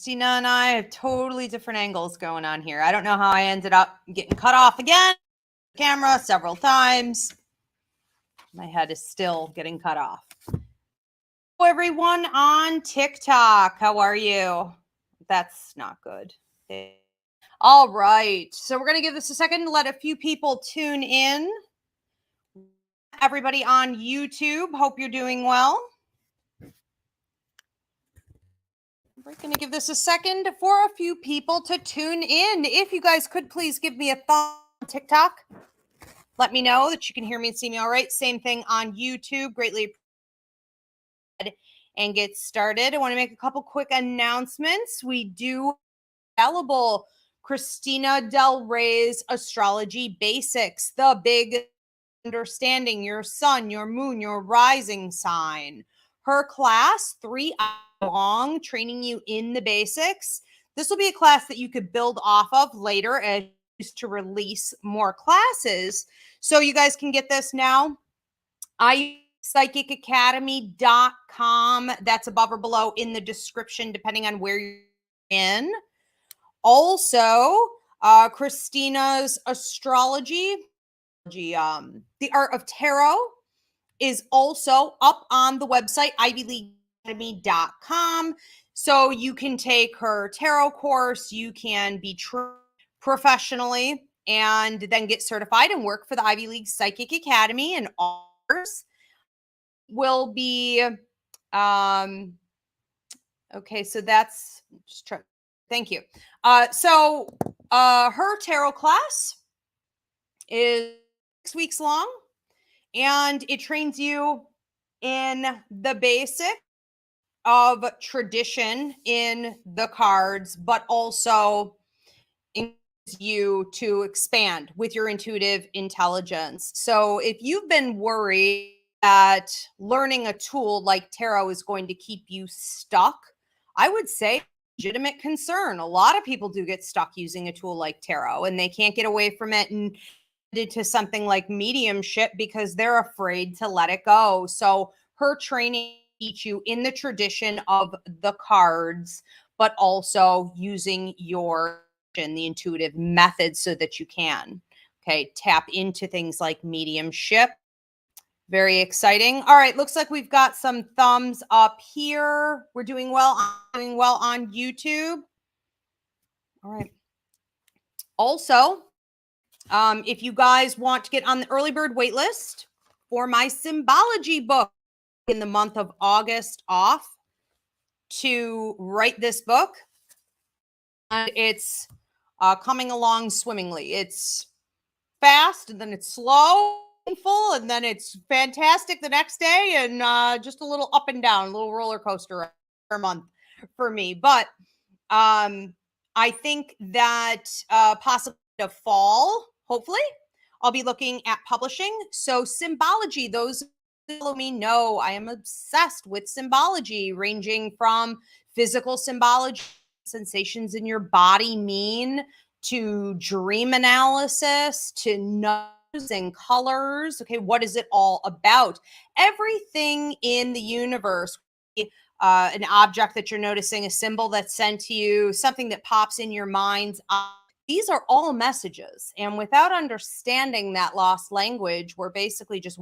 Christina and I have totally different angles going on here. I don't know how I ended up getting cut off again. Camera several times. My head is still getting cut off. Hello, everyone on TikTok. How are you? That's not good. All right. So we're going to give this a second to let a few people tune in. Everybody on YouTube, hope you're doing well. We're going to give this a second for a few people to tune in. If you guys could please give me a thumb on TikTok. Let me know that you can hear me and see me all right. Same thing on YouTube. Greatly appreciate. And get started. I want to make a couple quick announcements. We do available Christina DelRey's Astrology Basics, the big understanding your sun, your moon, your rising sign. Her class, 3 hours long, training you in the basics. This will be a class that you could build off of later as to release more classes. So you guys can get this now. psychicacademy.com. That's above or below in the description, depending on where you're in. Also, Christina's Astrology, the Art of Tarot, is also up on the website, ivyleagueacademy.com. So you can take her tarot course, you can be trained professionally, and then get certified and work for the Ivy League Psychic Academy. And ours will be, okay, so that's, just try, thank you. So her tarot class is 6 weeks long, and it trains you in the basic of tradition in the cards, but also encourages you to expand with your intuitive intelligence. So if you've been worried that learning a tool like tarot is going to keep you stuck, I would say legitimate concern. A lot of people do get stuck using a tool like tarot, and they can't get away from it and into something like mediumship because they're afraid to let it go. So her training teach you in the tradition of the cards, but also using the intuitive method so that you can, tap into things like mediumship. Very exciting. All right, looks like we've got some thumbs up here. We're doing well on YouTube. All right. Also, if you guys want to get on the early bird wait list for my symbology book in the month of August off to write this book, and it's coming along swimmingly. It's fast, and then it's slow, full, and then it's fantastic the next day, and just a little up and down, a little roller coaster per month for me. But I think that possibly the fall, hopefully, I'll be looking at publishing. So symbology, those who follow me know I am obsessed with symbology, ranging from physical symbology, sensations in your body mean, to dream analysis, to numbers and colors. Okay, what is it all about? Everything in the universe, an object that you're noticing, a symbol that's sent to you, something that pops in your mind's eye. These are all messages. And without understanding that lost language, we're basically just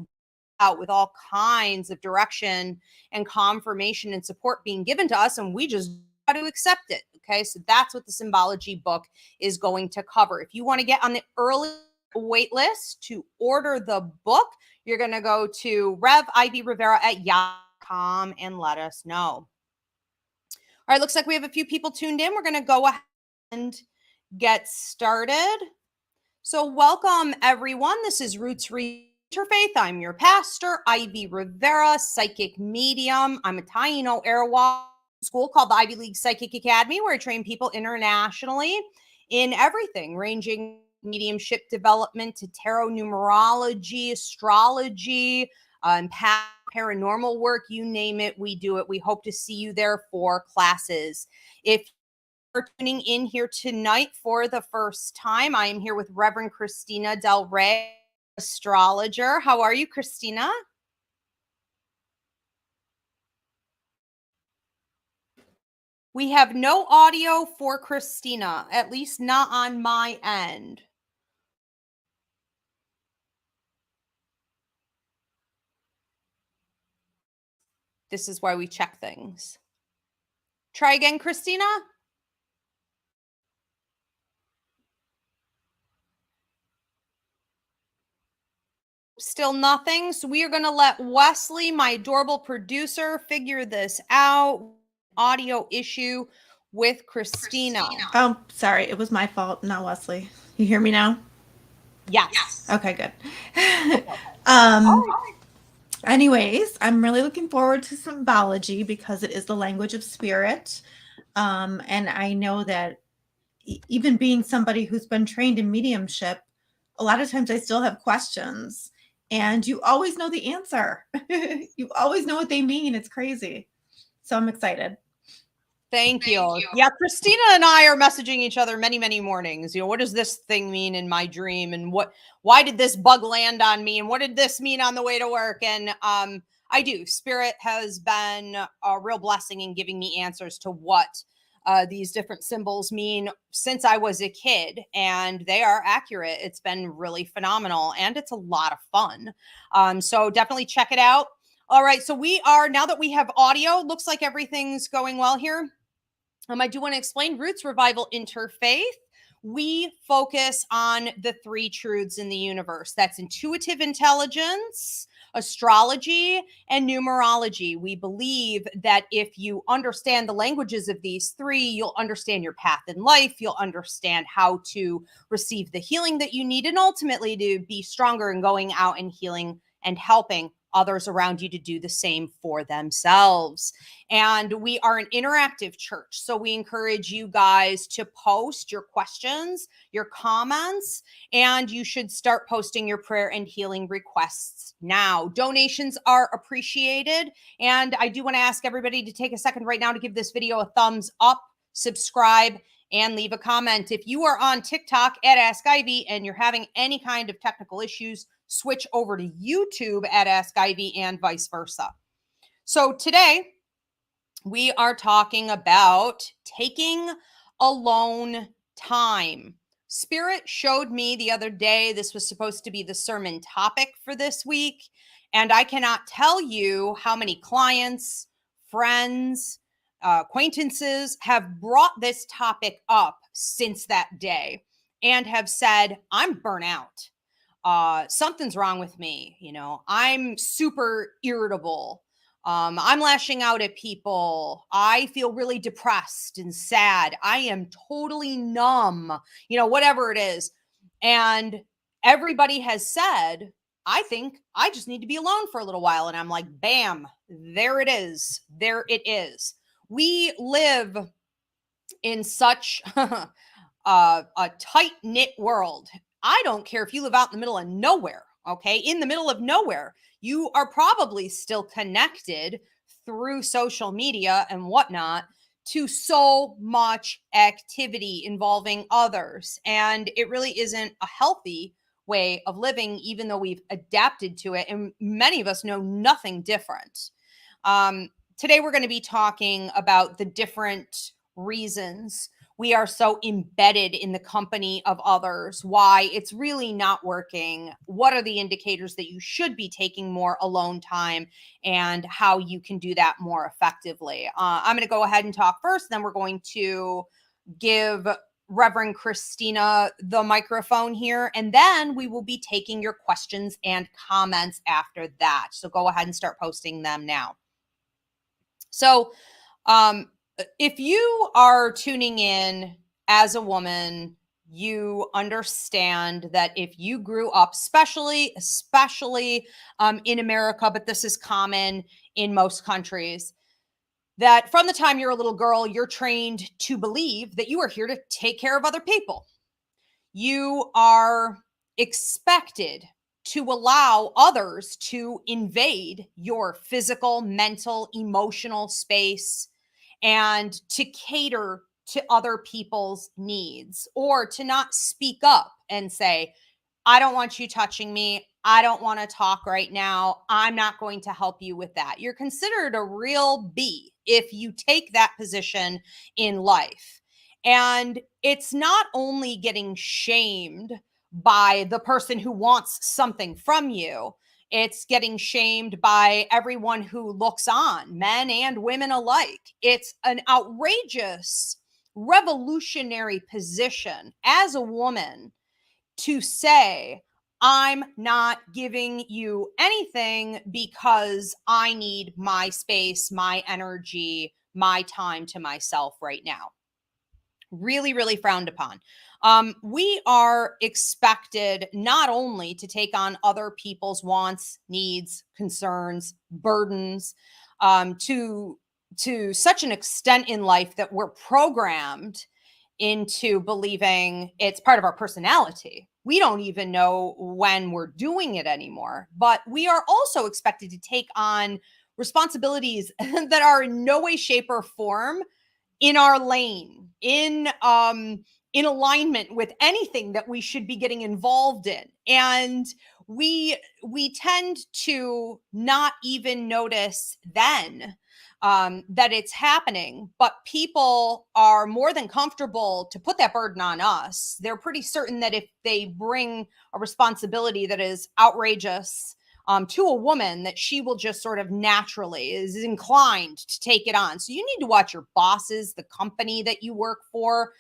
out with all kinds of direction and confirmation and support being given to us, and we just got to accept it. Okay, so that's what the symbology book is going to cover. If you want to get on the early wait list to order the book, you're going to go to Rivera@yahoo.com and let us know. All right, looks like we have a few people tuned in. We're going to go ahead and get started. So welcome, everyone. This is Roots InterFaith. I'm your pastor, Ivy Rivera, psychic medium. I'm a Taino Arawak school called the Ivy League Psychic Academy, where I train people internationally in everything, ranging mediumship development to tarot numerology, astrology, paranormal work, you name it, we do it. We hope to see you there for classes. If you're tuning in here tonight for the first time, I am here with Reverend Christina DelRey, astrologer. How are you, Christina? We have no audio for Christina, at least not on my end. This is why we check things. Try again, Christina. Still nothing. So we are going to let Wesley, my adorable producer, figure this out. Audio issue with Christina. Oh, sorry. It was my fault, not Wesley. You hear me now? Yes. Okay, good. All right. Anyways, I'm really looking forward to symbology because it is the language of spirit. And I know that even being somebody who's been trained in mediumship, a lot of times I still have questions, and you always know the answer. You always know what they mean. It's crazy. So I'm excited. Thank you. Yeah, Christina and I are messaging each other many, many mornings. You know, what does this thing mean in my dream? And why did this bug land on me? And what did this mean on the way to work? And I do. Spirit has been a real blessing in giving me answers to what these different symbols mean since I was a kid, and they are accurate. It's been really phenomenal, and it's a lot of fun. So definitely check it out. All right, so now that we have audio, looks like everything's going well here. I do want to explain Roots Revival Interfaith. We focus on the three truths in the universe. That's intuitive intelligence, astrology, and numerology. We believe that if you understand the languages of these three, you'll understand your path in life. You'll understand how to receive the healing that you need, and ultimately to be stronger in going out and healing and helping others around you to do the same for themselves. And we are an interactive church. So we encourage you guys to post your questions, your comments, and you should start posting your prayer and healing requests now. Donations are appreciated. And I do want to ask everybody to take a second right now to give this video a thumbs up, subscribe, and leave a comment. If you are on TikTok at Ask Ivy and you're having any kind of technical issues, switch over to YouTube at Ask Ivy and vice versa. So today we are talking about taking alone time. Spirit showed me the other day, this was supposed to be the sermon topic for this week. And I cannot tell you how many clients, friends, acquaintances have brought this topic up since that day and have said, I'm burnt out. Something's wrong with me. You know, I'm super irritable. I'm lashing out at people. I feel really depressed and sad. I am totally numb, you know, whatever it is. And everybody has said, I think I just need to be alone for a little while. And I'm like, bam, there it is. There it is. We live in such a tight knit world. I don't care if you live out in the middle of nowhere, okay? In the middle of nowhere, you are probably still connected through social media and whatnot to so much activity involving others. And it really isn't a healthy way of living, even though we've adapted to it. And many of us know nothing different. Today, we're going to be talking about the different reasons we are so embedded in the company of others, why it's really not working, what are the indicators that you should be taking more alone time, and how you can do that more effectively. I'm going to go ahead and talk first, then we're going to give Reverend Christina the microphone here, and then we will be taking your questions and comments after that. So go ahead and start posting them now. So, if you are tuning in as a woman, you understand that if you grew up, especially in America, but this is common in most countries, that from the time you're a little girl, you're trained to believe that you are here to take care of other people. You are expected to allow others to invade your physical, mental, emotional space, and to cater to other people's needs, or to not speak up and say, I don't want you touching me. I don't want to talk right now. I'm not going to help you with that. You're considered a real B if you take that position in life. And it's not only getting shamed by the person who wants something from you, it's getting shamed by everyone who looks on, men and women alike. It's an outrageous, revolutionary position as a woman to say, I'm not giving you anything because I need my space, my energy, my time to myself right now. Really, really frowned upon. We are expected not only to take on other people's wants, needs, concerns, burdens, to such an extent in life that we're programmed into believing it's part of our personality. We don't even know when we're doing it anymore, but we are also expected to take on responsibilities that are in no way, shape, or form in our lane, in alignment with anything that we should be getting involved in. And we tend to not even notice then that it's happening, but people are more than comfortable to put that burden on us. They're pretty certain that if they bring a responsibility that is outrageous to a woman, that she will just sort of naturally is inclined to take it on. So you need to watch your bosses, the company that you work for.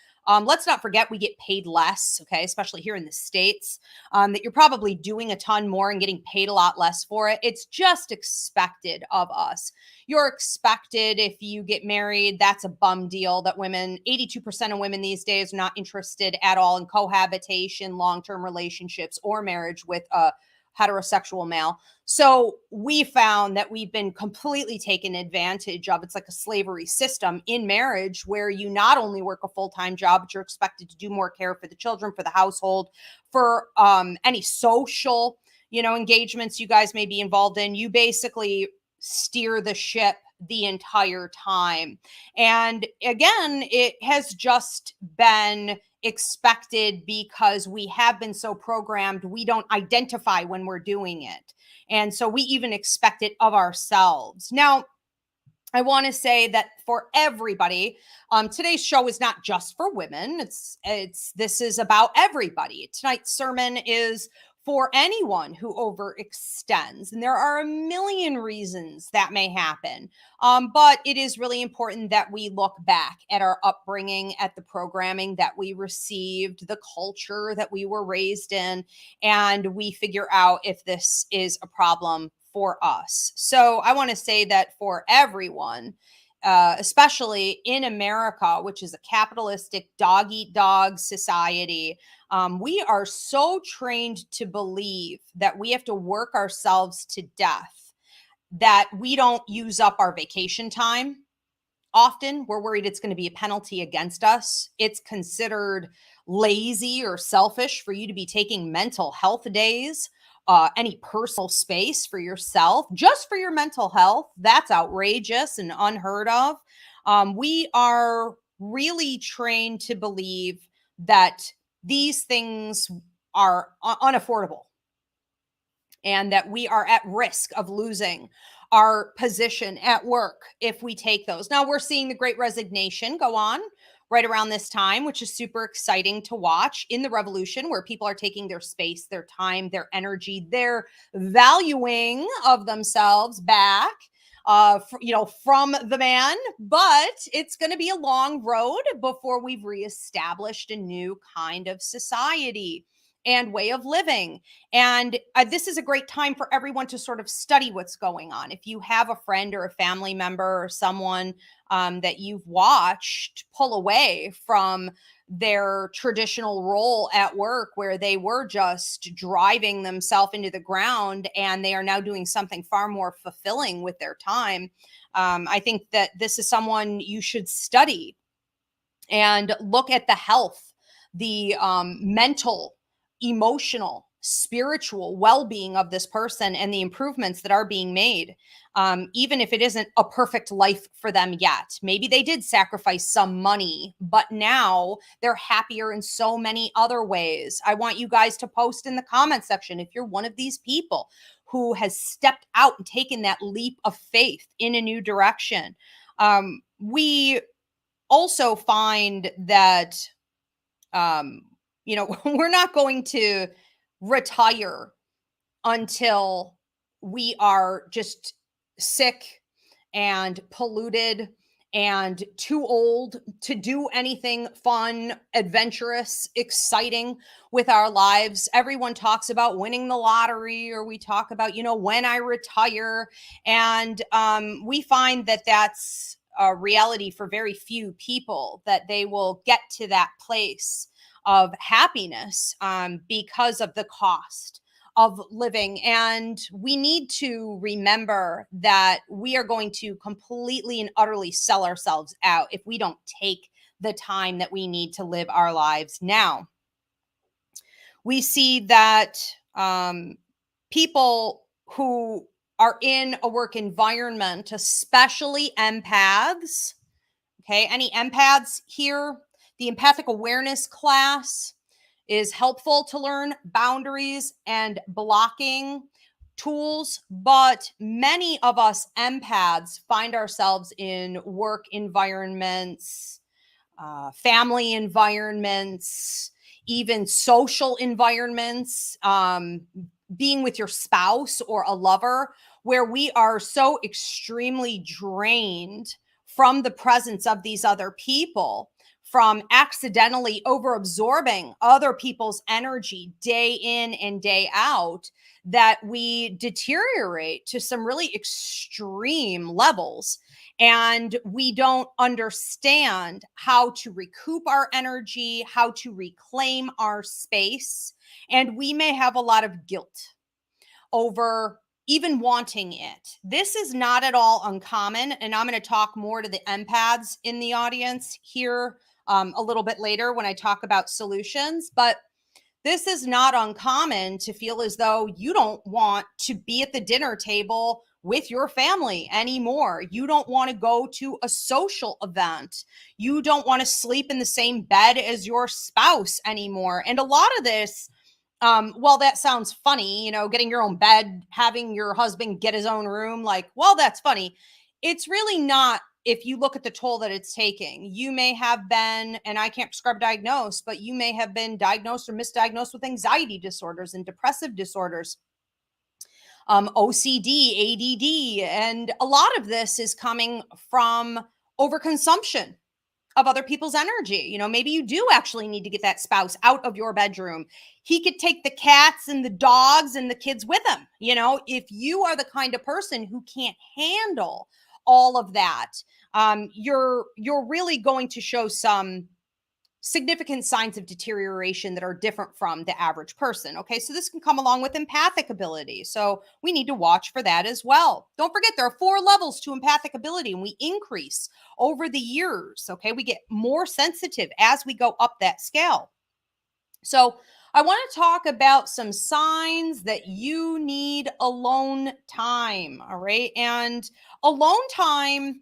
Let's not forget we get paid less, okay, especially here in the States, that you're probably doing a ton more and getting paid a lot less for it. It's just expected of us. You're expected if you get married, that's a bum deal that 82% of women these days are not interested at all in cohabitation, long-term relationships, or marriage with a heterosexual male. So we found that we've been completely taken advantage of. It's like a slavery system in marriage where you not only work a full-time job, but you're expected to do more care for the children, for the household, for any social, engagements you guys may be involved in. You basically steer the ship the entire time. And again, it has just been expected because we have been so programmed, we don't identify when we're doing it. And so we even expect it of ourselves. Now, I want to say that for everybody, today's show is not just for women. This is about everybody. Tonight's sermon is for anyone who overextends, and there are a million reasons that may happen. But it is really important that we look back at our upbringing, at the programming that we received, the culture that we were raised in, and we figure out if this is a problem for us. So I want to say that for everyone, especially in America, which is a capitalistic dog eat dog society, we are so trained to believe that we have to work ourselves to death, that we don't use up our vacation time. Often we're worried it's going to be a penalty against us. It's considered lazy or selfish for you to be taking mental health days, any personal space for yourself, just for your mental health. That's outrageous and unheard of. We are really trained to believe that these things are unaffordable and that we are at risk of losing our position at work if we take those. Now, we're seeing the Great Resignation go on right around this time, which is super exciting to watch in the revolution, where people are taking their space, their time, their energy, their valuing of themselves back, from the man. But it's going to be a long road before we've reestablished a new kind of society and way of living. And this is a great time for everyone to sort of study what's going on. If you have a friend or a family member or someone that you've watched pull away from their traditional role at work, where they were just driving themselves into the ground and they are now doing something far more fulfilling with their time, I think that this is someone you should study and look at the health, the mental, emotional spiritual well-being of this person and the improvements that are being made, even if it isn't a perfect life for them yet. Maybe they did sacrifice some money, but now they're happier in so many other ways. I want you guys to post in the comment section if you're one of these people who has stepped out and taken that leap of faith in a new direction. We also find that, we're not going to retire until we are just sick and polluted and too old to do anything fun, adventurous, exciting with our lives. Everyone talks about winning the lottery, or we talk about, when I retire. And we find that that's a reality for very few people, that they will get to that place of happiness because of the cost of living. And we need to remember that we are going to completely and utterly sell ourselves out if we don't take the time that we need to live our lives now. We see that people who are in a work environment, especially empaths, okay, any empaths here? The empathic awareness class is helpful to learn boundaries and blocking tools, but many of us empaths find ourselves in work environments, family environments, even social environments, being with your spouse or a lover, where we are so extremely drained from the presence of these other people, from accidentally overabsorbing other people's energy day in and day out, that we deteriorate to some really extreme levels. And we don't understand how to recoup our energy, how to reclaim our space. And we may have a lot of guilt over even wanting it. This is not at all uncommon. And I'm going to talk more to the empaths in the audience here a little bit later when I talk about solutions. But this is not uncommon to feel as though you don't want to be at the dinner table with your family anymore. You don't want to go to a social event. You don't want to sleep in the same bed as your spouse anymore. And a lot of this, well, that sounds funny, getting your own bed, having your husband get his own room, that's funny. It's really not. If you look at the toll that it's taking, you may have been, and I can't prescribe diagnose, but you may have been diagnosed or misdiagnosed with anxiety disorders and depressive disorders, OCD, ADD. And a lot of this is coming from overconsumption of other people's energy. Maybe you do actually need to get that spouse out of your bedroom. He could take the cats and the dogs and the kids with him. If you are the kind of person who can't handle all of that, you're really going to show some significant signs of deterioration that are different from the average person. Okay, so this can come along with empathic ability. So we need to watch for that as well. Don't forget, there are 4 levels to empathic ability, and we increase over the years. Okay, we get more sensitive as we go up that scale. So I want to talk about some signs that you need alone time. All right, and alone time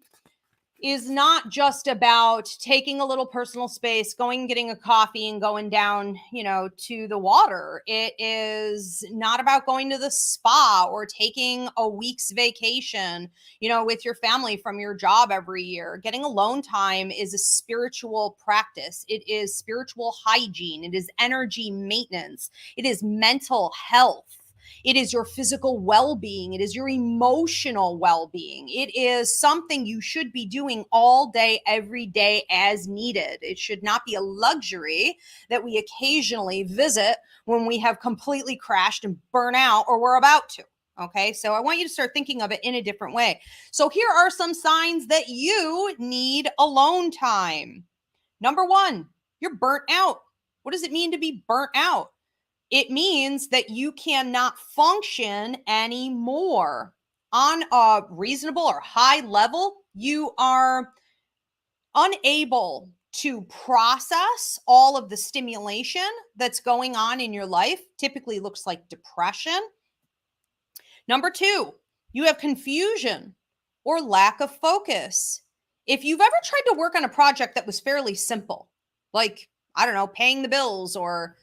is not just about taking a little personal space, going and getting a coffee and going down, to the water. It is not about going to the spa or taking a week's vacation, with your family from your job every year. Getting alone time is a spiritual practice. It is spiritual hygiene. It is energy maintenance. It is mental health. It is your physical well-being. It is your emotional well-being. It is something you should be doing all day, every day as needed. It should not be a luxury that we occasionally visit when we have completely crashed and burnt out or we're about to. Okay, so I want you to start thinking of it in a different way. So here are some signs that you need alone time. Number 1, you're burnt out. What does it mean to be burnt out? It means that you cannot function anymore on a reasonable or high level. You are unable to process all of the stimulation that's going on in your life. Typically looks like depression. Number 2, you have confusion or lack of focus. If you've ever tried to work on a project that was fairly simple, like, I don't know, paying the bills or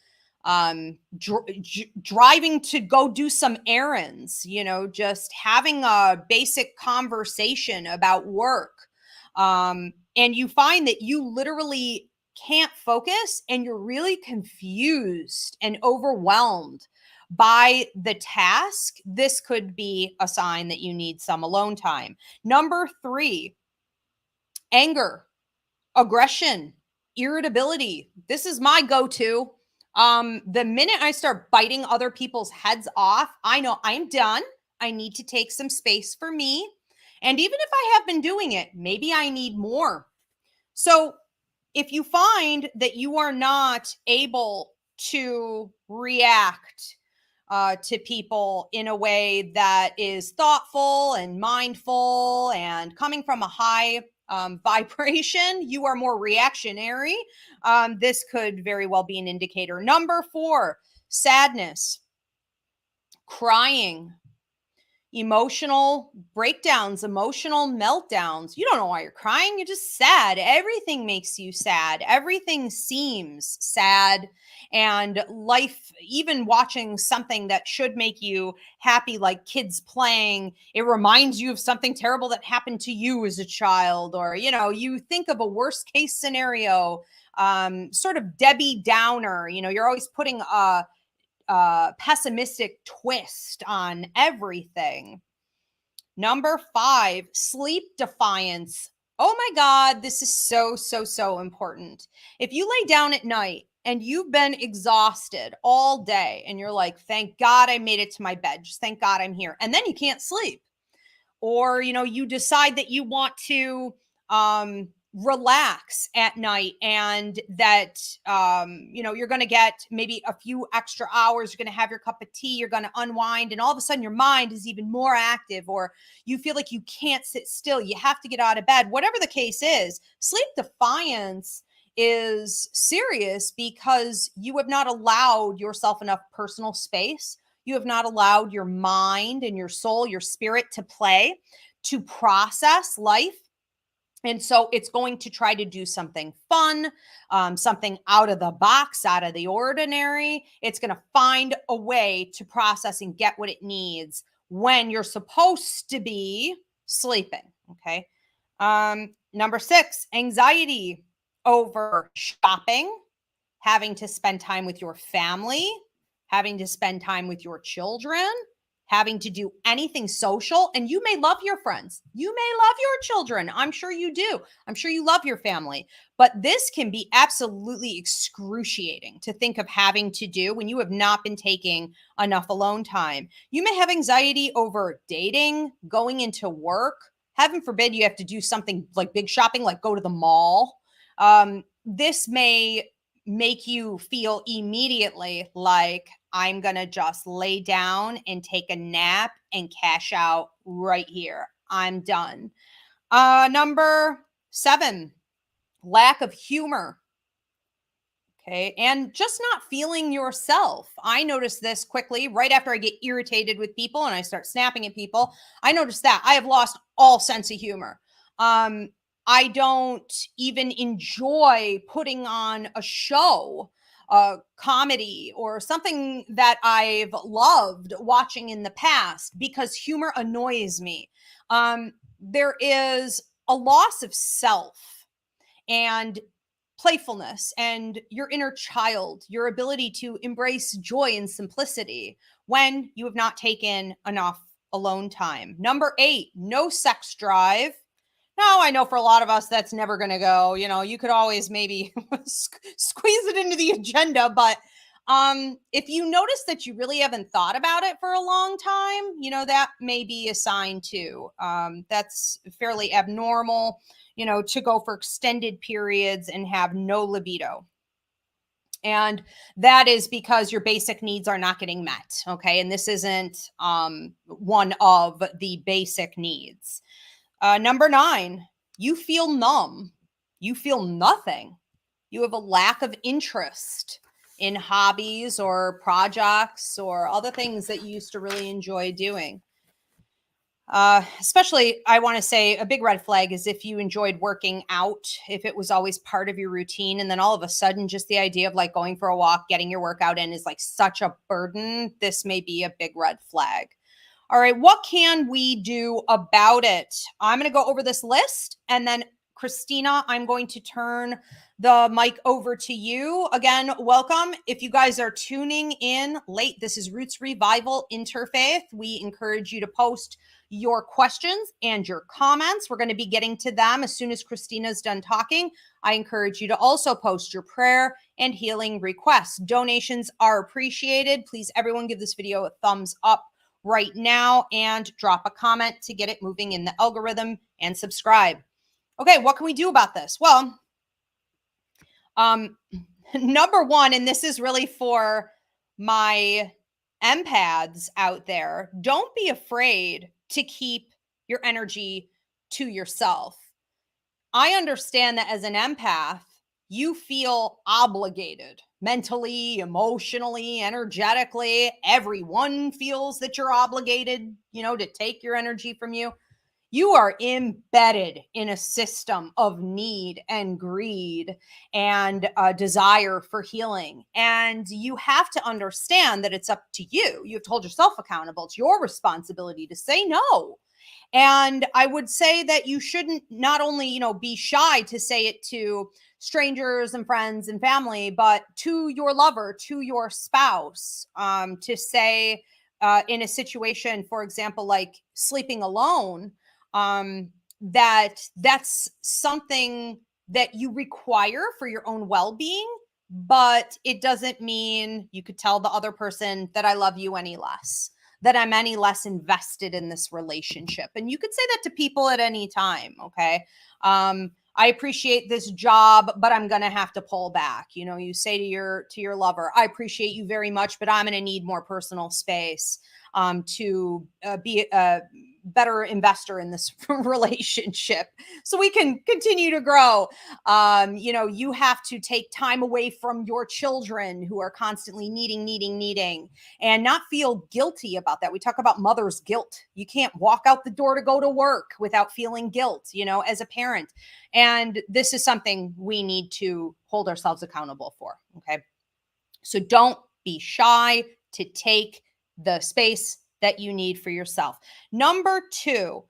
driving to go do some errands, just having a basic conversation about work. And you find that you literally can't focus and you're really confused and overwhelmed by the task. This could be a sign that you need some alone time. Number 3, anger, aggression, irritability. This is my go-to. The minute I start biting other people's heads off, I know I'm done. I need to take some space for me. And even if I have been doing it, maybe I need more. So if you find that you are not able to react to people in a way that is thoughtful and mindful and coming from a high vibration, you are more reactionary. This could very well be an indicator. Number 4, sadness, crying, emotional breakdowns, emotional meltdowns. You don't know why you're crying. You're just sad. Everything makes you sad. Everything seems sad. And life, even watching something that should make you happy, like kids playing, it reminds you of something terrible that happened to you as a child. Or, you think of a worst case scenario, sort of Debbie Downer. You're always putting a pessimistic twist on everything. Number 5, sleep defiance. Oh my God, this is so important. If you lay down at night and you've been exhausted all day and you're like, thank God I made it to my bed. Just thank God I'm here. And then you can't sleep. Or, you decide that you want to relax at night and that, you're going to get maybe a few extra hours. You're going to have your cup of tea. You're going to unwind. And all of a sudden your mind is even more active, or you feel like you can't sit still. You have to get out of bed. Whatever the case is, sleep defiance is serious because you have not allowed yourself enough personal space. You have not allowed your mind and your soul, your spirit to play, to process life. And so it's going to try to do something fun, something out of the box, out of the ordinary. It's going to find a way to process and get what it needs when you're supposed to be sleeping. Okay. Number 6, anxiety over shopping, having to spend time with your family, having to spend time with your children, having to do anything social. And you may love your friends. You may love your children. I'm sure you do. I'm sure you love your family. But this can be absolutely excruciating to think of having to do when you have not been taking enough alone time. You may have anxiety over dating, going into work. Heaven forbid you have to do something like big shopping, like go to the mall. This may make you feel immediately like, I'm going to just lay down and take a nap and cash out right here. I'm done. Number 7, lack of humor. Okay. And just not feeling yourself. I notice this quickly right after I get irritated with people and I start snapping at people. I notice that I have lost all sense of humor. I don't even enjoy putting on a show, comedy or something that I've loved watching in the past, because humor annoys me. There is a loss of self and playfulness and your inner child, your ability to embrace joy and simplicity when you have not taken enough alone time. Number 8, no sex drive. Now, I know for a lot of us, that's never going to go. You could always maybe squeeze it into the agenda. But if you notice that you really haven't thought about it for a long time, that may be a sign too. That's fairly abnormal, to go for extended periods and have no libido. And that is because your basic needs are not getting met. Okay. And this isn't one of the basic needs. Number 9, you feel numb. you feel nothing. You have a lack of interest in hobbies or projects or other things that you used to really enjoy doing. Especially, I want to say a big red flag is if you enjoyed working out, if it was always part of your routine, and then all of a sudden, just the idea of like going for a walk, getting your workout in is like such a burden. This may be a big red flag. All right, what can we do about it? I'm going to go over this list, and then Christina, I'm going to turn the mic over to you. Again, welcome. If you guys are tuning in late, this is Roots Revival Interfaith. We encourage you to post your questions and your comments. We're going to be getting to them as soon as Christina's done talking. I encourage you to also post your prayer and healing requests. Donations are appreciated. Please, everyone, give this video a thumbs up right now and drop a comment to get it moving in the algorithm and subscribe. Okay, what can we do about this? Well, number one, and this is really for my empaths out there, don't be afraid to keep your energy to yourself. I understand that as an empath, you feel obligated mentally, emotionally, energetically. Everyone feels that you're obligated, to take your energy from you. You are embedded in a system of need and greed and a desire for healing. And you have to understand that it's up to you. You have to hold yourself accountable. It's your responsibility to say no. And I would say that you shouldn't not only, be shy to say it to strangers and friends and family, but to your lover, to your spouse, to say in a situation, for example, like sleeping alone, that's something that you require for your own well-being, but it doesn't mean you could tell the other person that I love you any less, that I'm any less invested in this relationship. And you could say that to people at any time. Okay. I appreciate this job, but I'm going to have to pull back. You say to your lover, I appreciate you very much, but I'm going to need more personal space to be a better investor in this relationship so we can continue to grow. You have to take time away from your children who are constantly needing, and not feel guilty about that. We talk about mother's guilt. You can't walk out the door to go to work without feeling guilt, as a parent. And this is something we need to hold ourselves accountable for. Okay. So don't be shy to take the space that you need for yourself. Number two,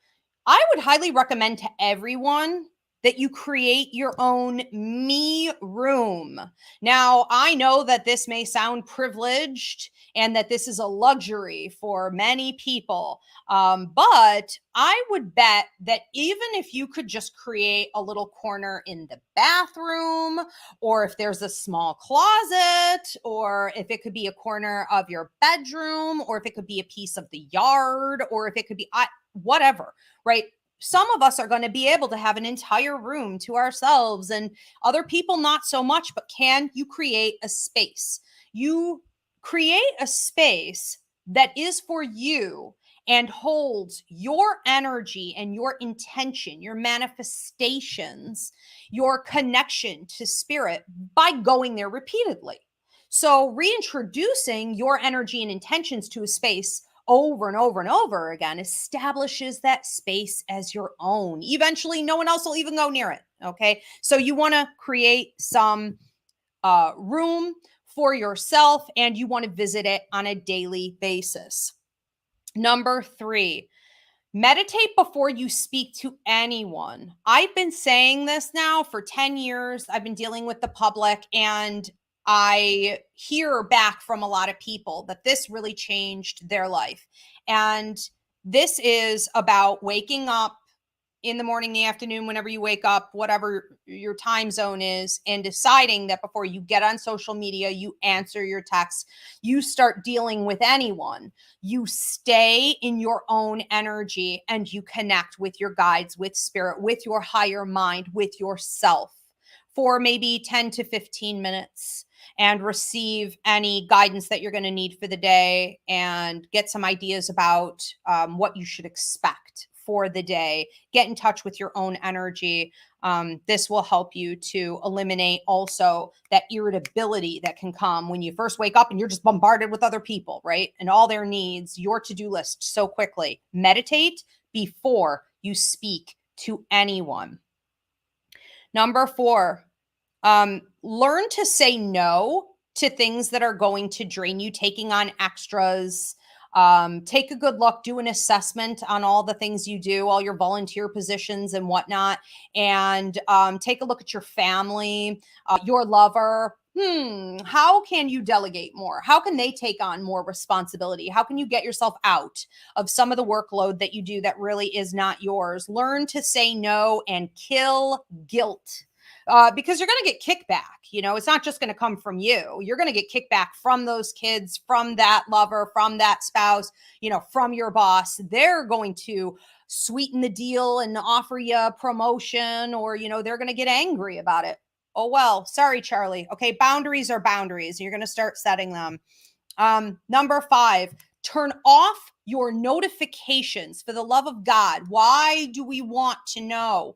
I would highly recommend to everyone that you create your own me room. Now, I know that this may sound privileged and that this is a luxury for many people, but I would bet that even if you could just create a little corner in the bathroom, or if there's a small closet, or if it could be a corner of your bedroom, or if it could be a piece of the yard, or if it could be whatever, right? Some of us are going to be able to have an entire room to ourselves, and other people not so much. But can you create a space? You create a space that is for you and holds your energy and your intention, your manifestations, your connection to spirit by going there repeatedly. So reintroducing your energy and intentions to a space over and over and over again establishes that space as your own. Eventually, no one else will even go near it. Okay. So you want to create some room for yourself, and you want to visit it on a daily basis. Number three, meditate before you speak to anyone. I've been saying this now for 10 years. I've been dealing with the public, and I hear back from a lot of people that this really changed their life. And this is about waking up in the morning, the afternoon, whenever you wake up, whatever your time zone is, and deciding that before you get on social media, you answer your texts, you start dealing with anyone, you stay in your own energy and you connect with your guides, with spirit, with your higher mind, with yourself for maybe 10 to 15 minutes and receive any guidance that you're going to need for the day and get some ideas about what you should expect for the day. Get in touch with your own energy. This will help you to eliminate also that irritability that can come when you first wake up and you're just bombarded with other people, right? And all their needs, your to-do list so quickly. Meditate before you speak to anyone. Number 4, learn to say no to things that are going to drain you, taking on extras. Take a good look, do an assessment on all the things you do, all your volunteer positions and whatnot, and take a look at your family, your lover. How can you delegate more? How can they take on more responsibility? How can you get yourself out of some of the workload that you do that really is not yours? Learn to say no and kill guilt. Because you're going to get kickback. It's not just going to come from you. You're going to get kickback from those kids, from that lover, from that spouse, from your boss. They're going to sweeten the deal and offer you a promotion, or, they're going to get angry about it. Oh, well, sorry, Charlie. Okay. Boundaries are boundaries. You're going to start setting them. Number 5, turn off your notifications for the love of God. Why do we want to know?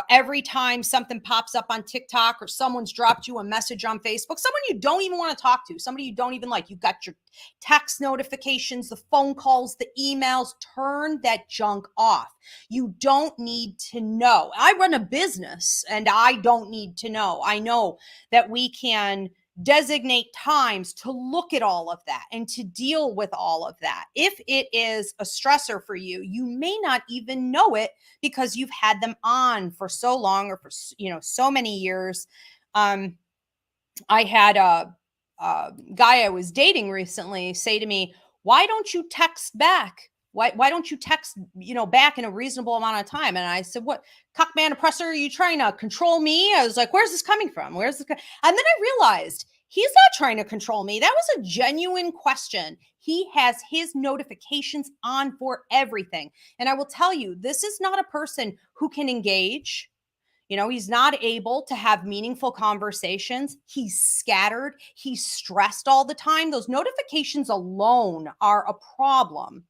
Every time something pops up on TikTok or someone's dropped you a message on Facebook, someone you don't even want to talk to, somebody you don't even like, you got your text notifications, the phone calls, the emails, turn that junk off. You don't need to know. I run a business and I don't need to know. I know that we can designate times to look at all of that and to deal with all of that. If it is a stressor for you, you may not even know it because you've had them on for so long or for, so many years. I had a guy I was dating recently say to me, "Why don't you text back? Why don't you text, back in a reasonable amount of time?" And I said, "What, cock man oppressor, are you trying to control me?" I was like, "Where's this coming from? And then I realized he's not trying to control me. That was a genuine question. He has his notifications on for everything. And I will tell you, this is not a person who can engage. He's not able to have meaningful conversations. He's scattered. He's stressed all the time. Those notifications alone are a problem.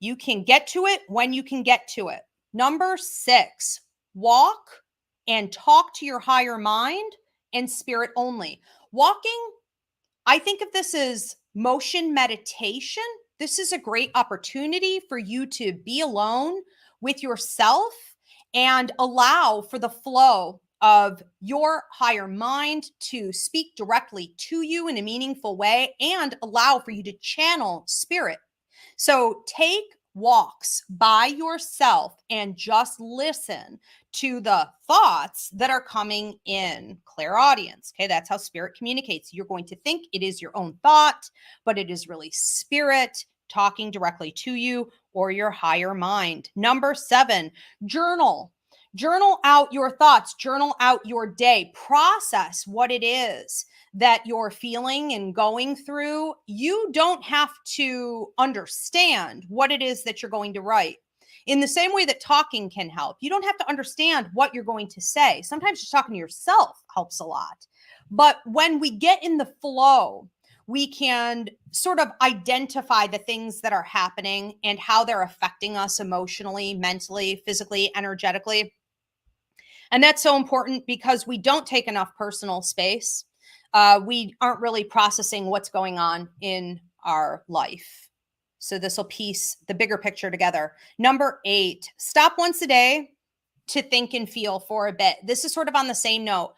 You can get to it when you can get to it. Number 6, walk and talk to your higher mind and spirit only. Walking, I think of this as motion meditation. This is a great opportunity for you to be alone with yourself and allow for the flow of your higher mind to speak directly to you in a meaningful way and allow for you to channel spirit. So take walks by yourself and just listen to the thoughts that are coming in. Clairaudience. Okay, that's how spirit communicates. You're going to think it is your own thought, but it is really spirit talking directly to you or your higher mind. Number 7, journal. Journal out your thoughts, journal out your day, process what it is that you're feeling and going through. You don't have to understand what it is that you're going to write. In the same way that talking can help, you don't have to understand what you're going to say. Sometimes just talking to yourself helps a lot. But when we get in the flow, we can sort of identify the things that are happening and how they're affecting us emotionally, mentally, physically, energetically. And that's so important because we don't take enough personal space. We aren't really processing what's going on in our life. So this will piece the bigger picture together. Number 8, stop once a day to think and feel for a bit. This is sort of on the same note.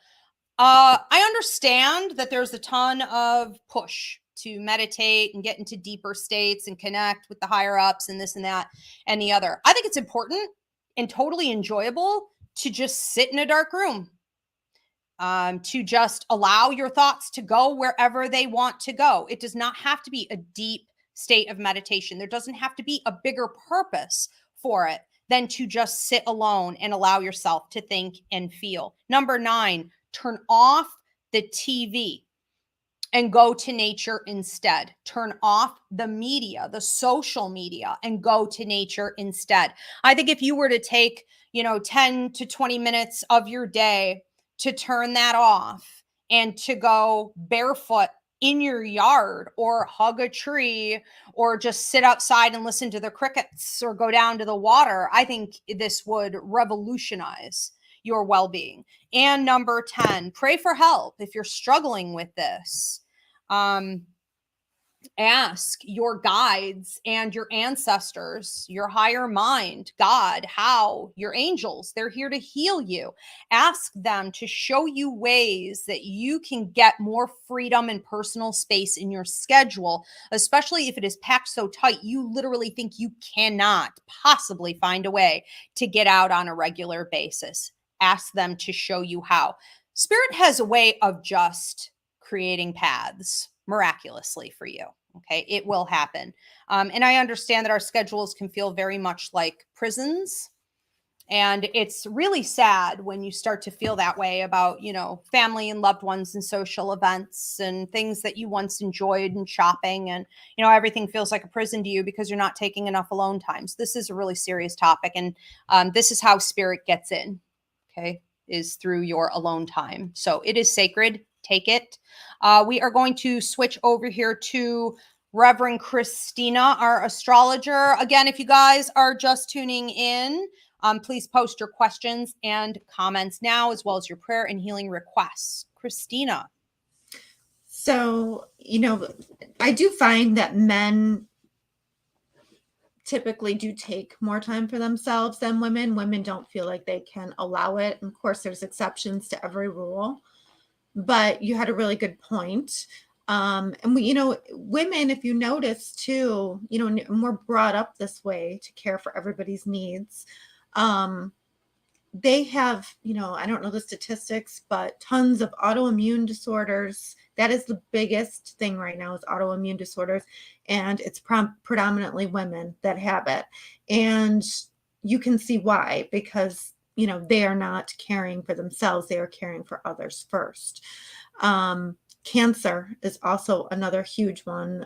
I understand that there's a ton of push to meditate and get into deeper states and connect with the higher ups and this and that and the other. I think it's important and totally enjoyable to just sit in a dark room, to just allow your thoughts to go wherever they want to go. It does not have to be a deep state of meditation. There doesn't have to be a bigger purpose for it than to just sit alone and allow yourself to think and feel. Number 9, turn off the TV and go to nature instead. Turn off the media, the social media, and go to nature instead. I think if you were to take, 10 to 20 minutes of your day to turn that off and to go barefoot in your yard, or hug a tree, or just sit outside and listen to the crickets, or go down to the water. I think this would revolutionize your well-being. And number 10, pray for help if you're struggling with this. Ask your guides and your ancestors, your higher mind, God, how, your angels, they're here to heal you. Ask them to show you ways that you can get more freedom and personal space in your schedule, especially if it is packed so tight you literally think you cannot possibly find a way to get out on a regular basis. Ask them to show you how. Spirit has a way of just creating paths miraculously for you. Okay, it will happen. And I understand that our schedules can feel very much like prisons. And it's really sad when you start to feel that way about, you know, family and loved ones and social events and things that you once enjoyed, and shopping, and, you know, everything feels like a prison to you because you're not taking enough alone times. This is a really serious topic. And this is how spirit gets in, okay, is through your alone time. So it is sacred. Take it. We are going to switch over here to Reverend Christina, our astrologer. Again, if you guys are just tuning in, please post your questions and comments now, as well as your prayer and healing requests. Christina. So, you know, I do find that men typically do take more time for themselves than women. Women don't feel like they can allow it. And of course, there's exceptions to every rule. But you had a really good point. And we, you know, women, if you notice too, you know, and we're brought up this way to care for everybody's needs. They have, you know, I don't know the statistics, but tons of autoimmune disorders. That is the biggest thing right now, is autoimmune disorders. And it's predominantly women that have it. And you can see why, because, you know, they are not caring for themselves. They are caring for others first. Cancer is also another huge one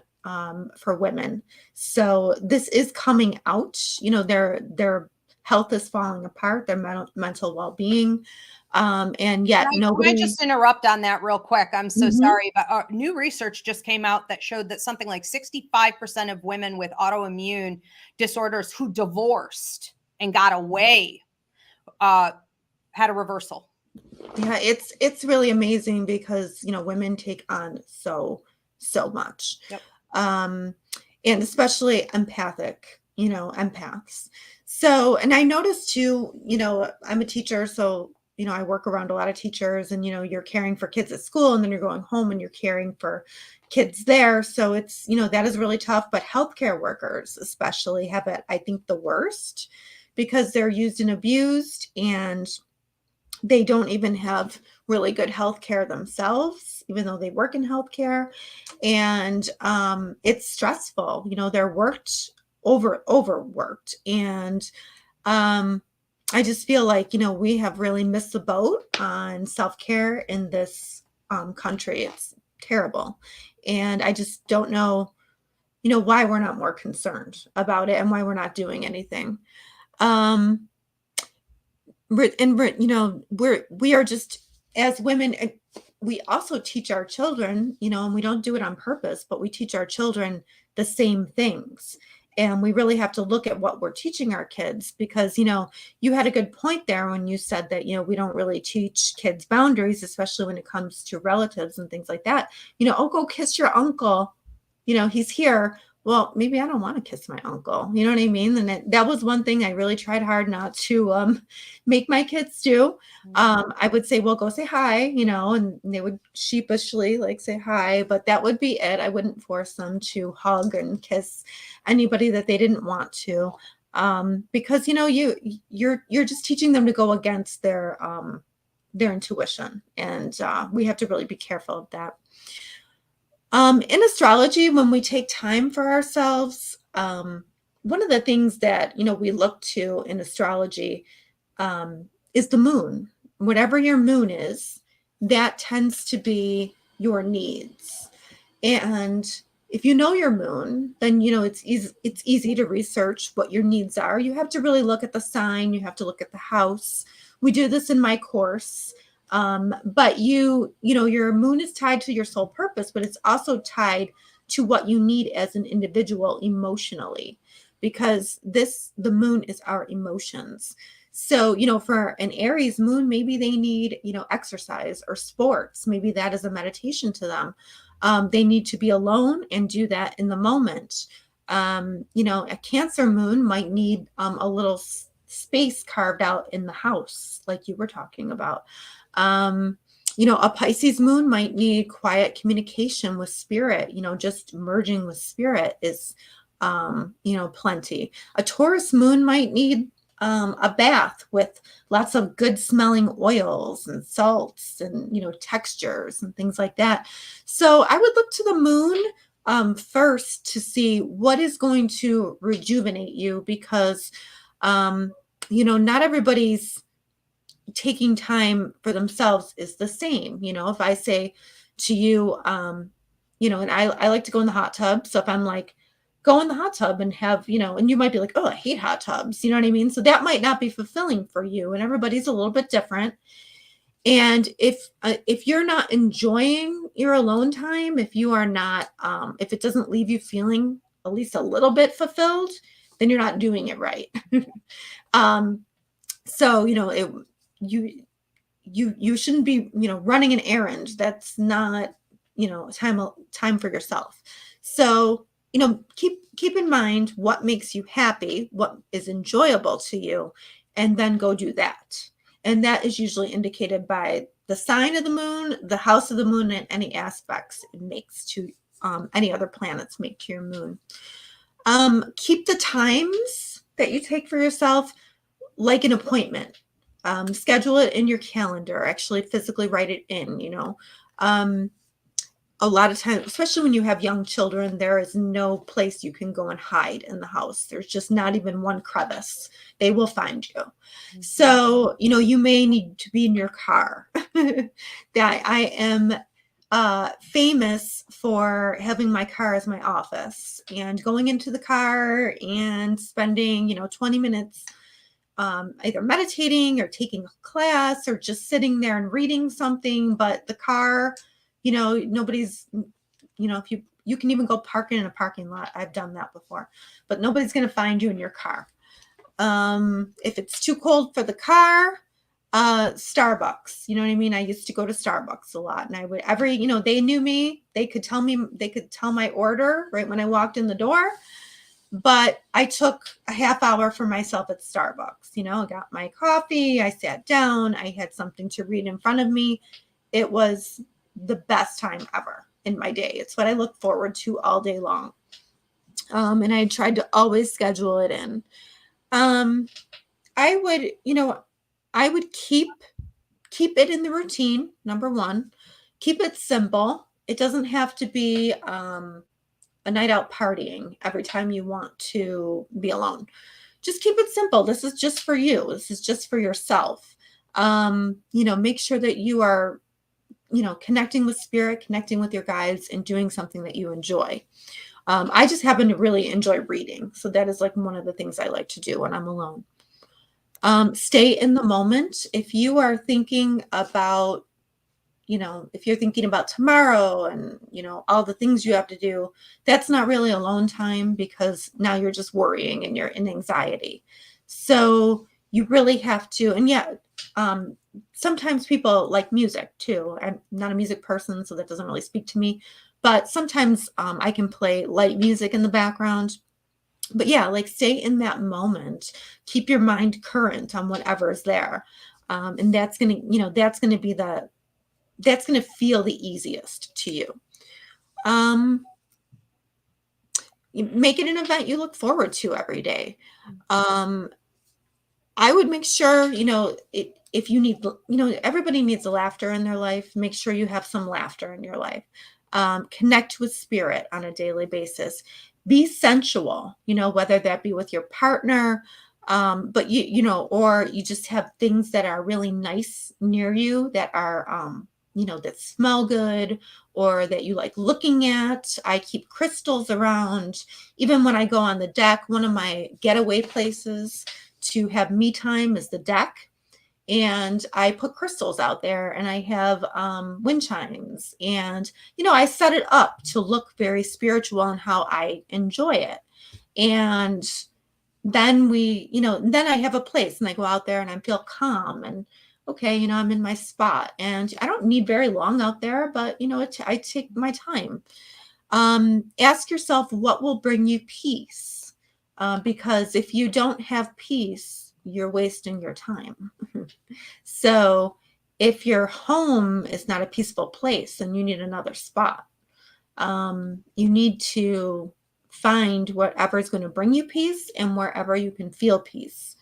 for women. So this is coming out, you know, their health is falling apart, their mental well-being. And yet nobody. Can I just interrupt on that real quick? I'm so sorry, but new research just came out that showed that something like 65% of women with autoimmune disorders who divorced and got away had a reversal. Yeah, it's really amazing because, you know, women take on so much. Yep. And especially empathic, you know, empaths. So, and I noticed too, you know, I'm a teacher, so, you know, I work around a lot of teachers, and, you know, you're caring for kids at school, and then you're going home and you're caring for kids there. So it's, you know, that is really tough. But healthcare workers especially have it, I think, the worst, because they're used and abused, and they don't even have really good health care themselves, even though they work in healthcare. And it's stressful. You know, they're overworked. And I just feel like, you know, we have really missed the boat on self-care in this country. It's terrible. And I just don't know, you know, why we're not more concerned about it and why we're not doing anything. You know, we are just, as women, we also teach our children, you know, and we don't do it on purpose, but we teach our children the same things. And we really have to look at what we're teaching our kids, because, you know, you had a good point there when you said that, you know, we don't really teach kids boundaries, especially when it comes to relatives and things like that. You know, oh, go kiss your uncle. You know, he's here. Well, maybe I don't want to kiss my uncle. You know what I mean? And that was one thing I really tried hard not to make my kids do. I would say, well, go say hi, you know, and they would sheepishly like say hi, but that would be it. I wouldn't force them to hug and kiss anybody that they didn't want to, because, you know, you're just teaching them to go against their intuition, and we have to really be careful of that. In astrology, when we take time for ourselves, one of the things that, you know, we look to in astrology is the moon. Whatever your moon is, that tends to be your needs. And if you know your moon, then, you know, it's easy to research what your needs are. You have to really look at the sign. You have to look at the house. We do this in my course. But your moon is tied to your soul purpose, but it's also tied to what you need as an individual emotionally, because the moon is our emotions. So, for an Aries moon, maybe they need, exercise or sports. Maybe that is a meditation to them. They need to be alone and do that in the moment. A Cancer moon might need a little space carved out in the house, like you were talking about. A Pisces moon might need quiet communication with spirit, just merging with spirit is, plenty. A Taurus moon might need a bath with lots of good smelling oils and salts and, textures and things like that. So I would look to the moon first to see what is going to rejuvenate you, because, not everybody's taking time for themselves is the same. If I say to you, and I like to go in the hot tub. So if I'm like, go in the hot tub and have, and you might be like, oh, I hate hot tubs. You know what I mean? So that might not be fulfilling for you, and everybody's a little bit different. And if you're not enjoying your alone time, if you are not, if it doesn't leave you feeling at least a little bit fulfilled, then you're not doing it right. So, you shouldn't be, running an errand. That's not, time for yourself. So, keep in mind what makes you happy, what is enjoyable to you, and then go do that. And that is usually indicated by the sign of the moon, the house of the moon, and any aspects it makes to any other planets make to your moon. Keep the times that you take for yourself like an appointment. Schedule it in your calendar, actually physically write it in, a lot of times, especially when you have young children, there is no place you can go and hide in the house. There's just not even one crevice. They will find you. Mm-hmm. So, you may need to be in your car. That I am famous for having my car as my office and going into the car and spending, 20 minutes either meditating or taking a class or just sitting there and reading something. But the car, nobody's, if you can even go parking in a parking lot. I've done that before, but nobody's going to find you in your car. If it's too cold for the car, Starbucks, you know what I mean? I used to go to Starbucks a lot, and I would they knew me. They could tell my order right when I walked in the door. But I took a half hour for myself at Starbucks. I got my coffee, I sat down, I had something to read in front of me. It was the best time ever in my day. It's what I look forward to all day long. And I tried to always schedule it in. I would keep it in the routine, number one. Keep it simple. It doesn't have to be a night out partying every time you want to be alone. Just keep it simple. This is just for you. This is just for yourself. Make sure that you are, connecting with spirit, connecting with your guides, and doing something that you enjoy. I just happen to really enjoy reading. So that is like one of the things I like to do when I'm alone. Stay in the moment. If you are thinking about, if you're thinking about tomorrow and, all the things you have to do, that's not really alone time, because now you're just worrying and you're in anxiety. So you really have to, and sometimes people like music too. I'm not a music person, so that doesn't really speak to me, but sometimes I can play light music in the background. But stay in that moment, keep your mind current on whatever's there. And that's going to, that's going to feel the easiest to you. Make it an event you look forward to every day. I would make sure, if you need, everybody needs laughter in their life. Make sure you have some laughter in your life. Connect with spirit on a daily basis. Be sensual, whether that be with your partner, but or you just have things that are really nice near you that are, that smell good, or that you like looking at. I keep crystals around. Even when I go on the deck, one of my getaway places to have me time is the deck. And I put crystals out there, and I have wind chimes, and I set it up to look very spiritual and how I enjoy it. And then then I have a place, and I go out there and I feel calm, and okay, I'm in my spot, and I don't need very long out there, but I take my time. Ask yourself what will bring you peace, because if you don't have peace, you're wasting your time. So if your home is not a peaceful place, then you need another spot. You need to find whatever is going to bring you peace and wherever you can feel peace.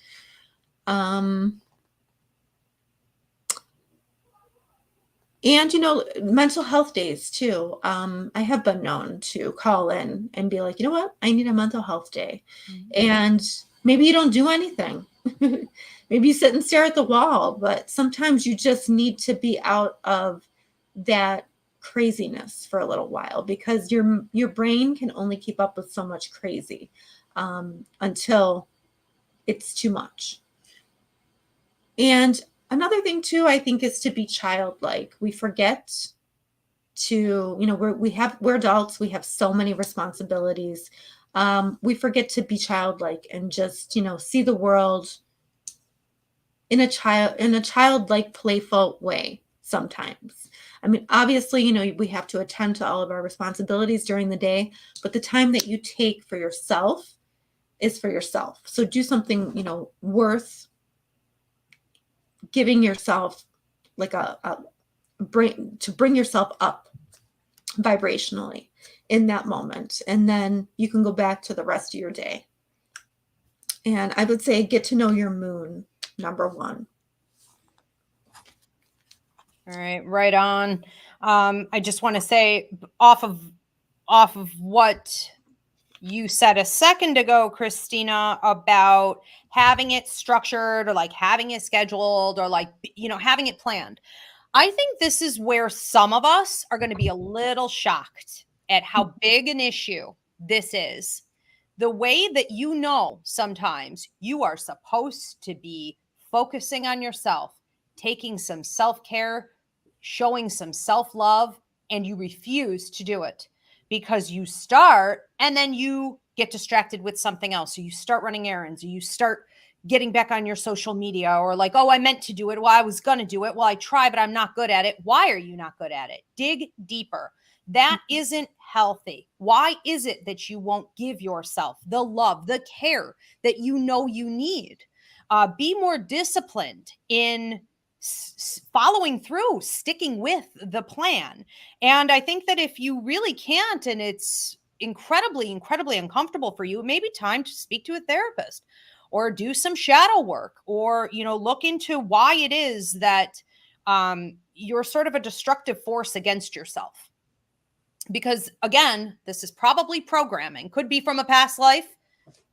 And, mental health days too. I have been known to call in and be like, you know what? I need a mental health day. And maybe you don't do anything. Maybe you sit and stare at the wall, but sometimes you just need to be out of that craziness for a little while, because your brain can only keep up with so much crazy until it's too much. And another thing too, I think, is to be childlike. We forget to, we're adults, we have so many responsibilities. We forget to be childlike and just, see the world in a childlike, playful way sometimes. I mean, obviously, we have to attend to all of our responsibilities during the day, but the time that you take for yourself is for yourself. So do something, worth giving yourself, like to bring yourself up vibrationally in that moment. And then you can go back to the rest of your day. And I would say get to know your moon, number one. All right, right on. I just want to say, off of what you said a second ago, Christina, about having it structured, or like having it scheduled, or like, having it planned. I think this is where some of us are going to be a little shocked at how big an issue this is. The way that sometimes you are supposed to be focusing on yourself, taking some self-care, showing some self-love, and you refuse to do it because you start and then you get distracted with something else. So you start running errands, or you start getting back on your social media, or like, oh, I meant to do it. Well, I was going to do it. Well, I try, but I'm not good at it. Why are you not good at it? Dig deeper. That isn't healthy. Why is it that you won't give yourself the love, the care that you need? Be more disciplined in following through, sticking with the plan. And I think that if you really can't, and it's incredibly, incredibly uncomfortable for you, it may be time to speak to a therapist, or do some shadow work, or, look into why it is that you're sort of a destructive force against yourself. Because again, this is probably programming, could be from a past life,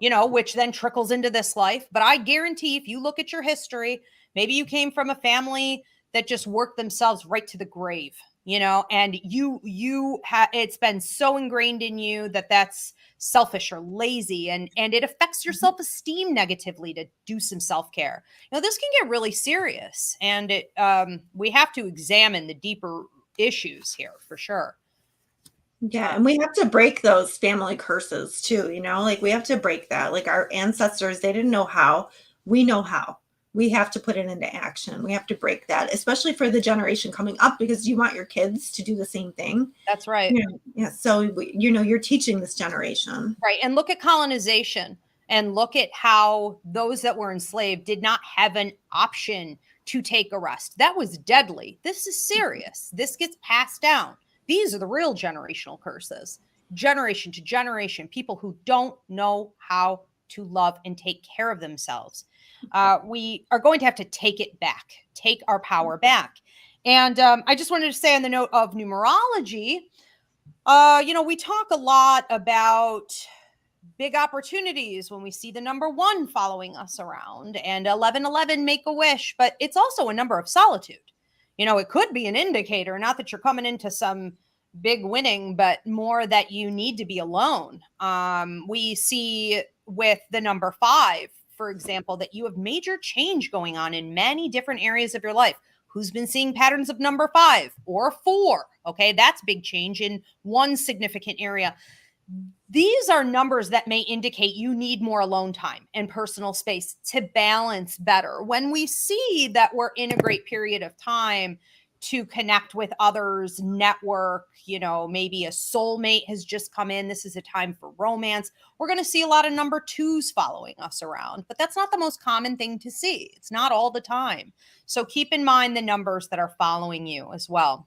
which then trickles into this life. But I guarantee if you look at your history, maybe you came from a family that just worked themselves right to the grave, and it's been so ingrained in you that that's selfish or lazy, and it affects your self-esteem negatively to do some self-care. This can get really serious, and we have to examine the deeper issues here for sure. Yeah, and we have to break those family curses too, like we have to break that. Like our ancestors, they didn't know how. We know how. We have to put it into action. We have to break that, especially for the generation coming up, because you want your kids to do the same thing. That's right. Yeah. So, you're teaching this generation. Right. And look at colonization, and look at how those that were enslaved did not have an option to take a rest. That was deadly. This is serious. This gets passed down. These are the real generational curses, generation to generation, people who don't know how to love and take care of themselves. We are going to have to take it back, take our power back. And I just wanted to say, on the note of numerology, we talk a lot about big opportunities when we see the number 1 following us around, and 1111, make a wish, but it's also a number of solitude. It could be an indicator, not that you're coming into some big winning, but more that you need to be alone. We see with the number 5, for example, that you have major change going on in many different areas of your life. Who's been seeing patterns of number 5 or 4? Okay, that's big change in one significant area. These are numbers that may indicate you need more alone time and personal space to balance better. When we see that we're in a great period of time to connect with others, network, maybe a soulmate has just come in. This is a time for romance. We're going to see a lot of number 2s following us around, but that's not the most common thing to see. It's not all the time. So keep in mind the numbers that are following you as well.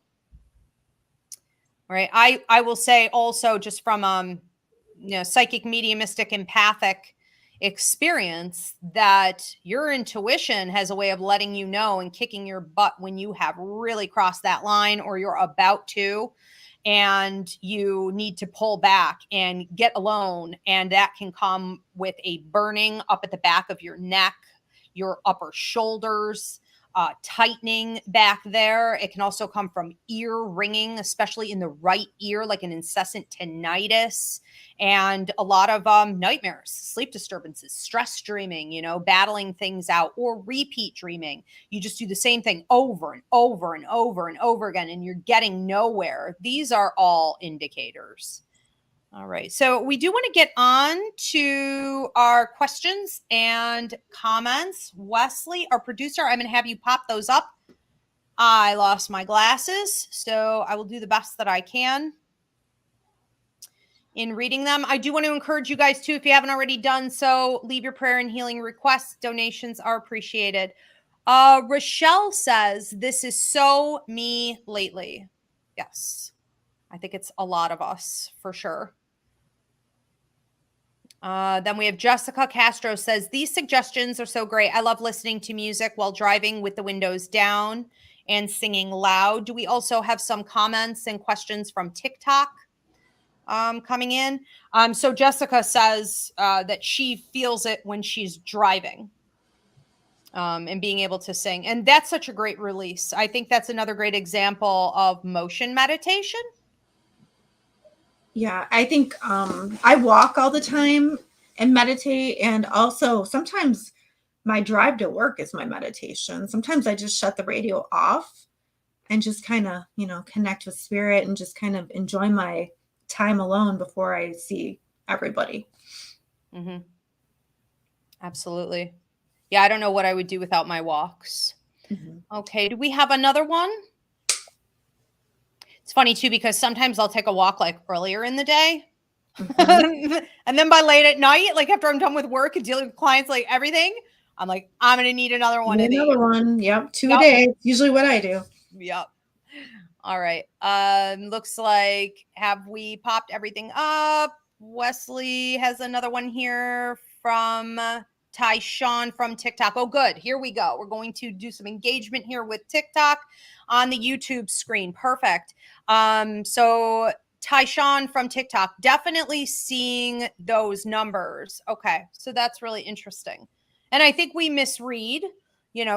All right. I will say also, just from psychic, mediumistic, empathic experience, that your intuition has a way of letting you know and kicking your butt when you have really crossed that line, or you're about to, and you need to pull back and get alone. And that can come with a burning up at the back of your neck, your upper shoulders, tightening back there. It can also come from ear ringing, especially in the right ear, like an incessant tinnitus, and a lot of nightmares, sleep disturbances, stress dreaming, battling things out, or repeat dreaming. You just do the same thing over and over and over and over again, and you're getting nowhere. These are all indicators. All right. So we do want to get on to our questions and comments. Wesley, our producer, I'm going to have you pop those up. I lost my glasses, so I will do the best that I can in reading them. I do want to encourage you guys too, if you haven't already done so, leave your prayer and healing requests. Donations are appreciated. Rochelle says, this is so me lately. Yes. I think it's a lot of us for sure. Then we have Jessica Castro says, these suggestions are so great. I love listening to music while driving with the windows down and singing loud. Do we also have some comments and questions from TikTok coming in? So Jessica says that she feels it when she's driving and being able to sing. And that's such a great release. I think that's another great example of motion meditation. Yeah, I think I walk all the time and meditate, and also sometimes my drive to work is my meditation. Sometimes I just shut the radio off and just kind of, connect with spirit and just kind of enjoy my time alone before I see everybody. Mm-hmm. Absolutely. Yeah, I don't know what I would do without my walks. Mm-hmm. Okay, do we have another one? It's funny too, because sometimes I'll take a walk like earlier in the day. Mm-hmm. And then by late at night, like after I'm done with work and dealing with clients, like everything, I'm like, I'm going to need another one of these. Another one. Yep. 2 a day. Usually what I do. Yep. All right. Looks like, have we popped everything up? Wesley has another one here from Tyshawn from TikTok. Oh, good. Here we go. We're going to do some engagement here with TikTok on the YouTube screen. Perfect. So Tyshawn from TikTok, definitely seeing those numbers. Okay. So that's really interesting. And I think we misread,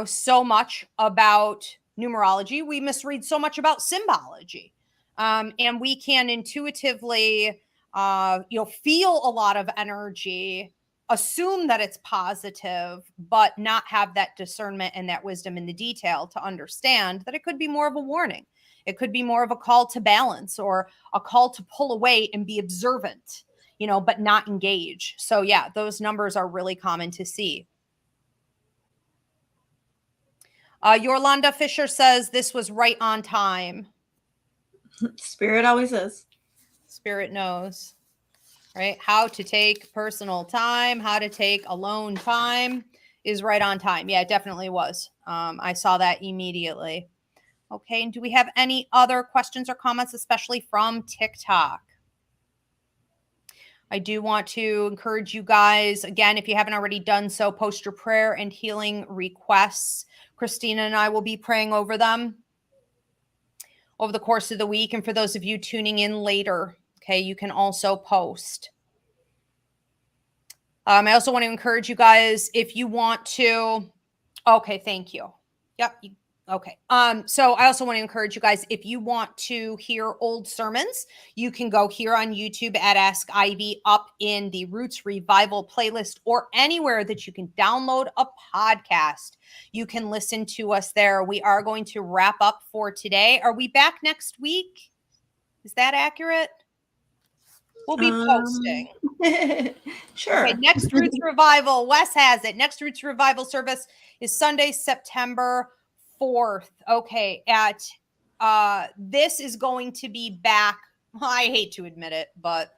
so much about numerology. We misread so much about symbology. And we can intuitively, feel a lot of energy, assume that it's positive, but not have that discernment and that wisdom in the detail to understand that it could be more of a warning. It could be more of a call to balance or a call to pull away and be observant, but not engage. So yeah, those numbers are really common to see. Yolanda Fisher says this was right on time. Spirit always is. Spirit knows, right? How to take personal time, how to take alone time is right on time. Yeah, it definitely was. I saw that immediately. Okay, and do we have any other questions or comments, especially from TikTok? I do want to encourage you guys, again, if you haven't already done so, post your prayer and healing requests. Christina and I will be praying over them over the course of the week. And for those of you tuning in later, okay, you can also post. I also want to encourage you guys, if you want to, okay, thank you. Yep, Okay. So I also want to encourage you guys, if you want to hear old sermons, you can go here on YouTube at Ask Ivy, up in the Roots Revival playlist, or anywhere that you can download a podcast. You can listen to us there. We are going to wrap up for today. Are we back next week? Is that accurate? We'll be posting. Sure. Okay, next Roots Revival, Wes has it. Next Roots Revival service is Sunday, September 4th. Okay, at this is going to be back. I hate to admit it, but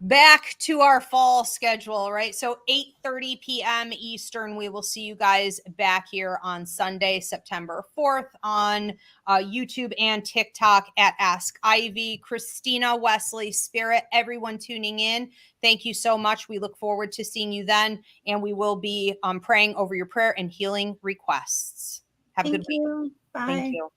back to our fall schedule, right? So 8:30 p.m. Eastern, we will see you guys back here on Sunday, September 4th on YouTube and TikTok at Ask Ivy. Christina, Wesley, Spirit, everyone tuning in, thank you so much. We look forward to seeing you then, and we will be praying over your prayer and healing requests. Have a good week. Bye. Thank you.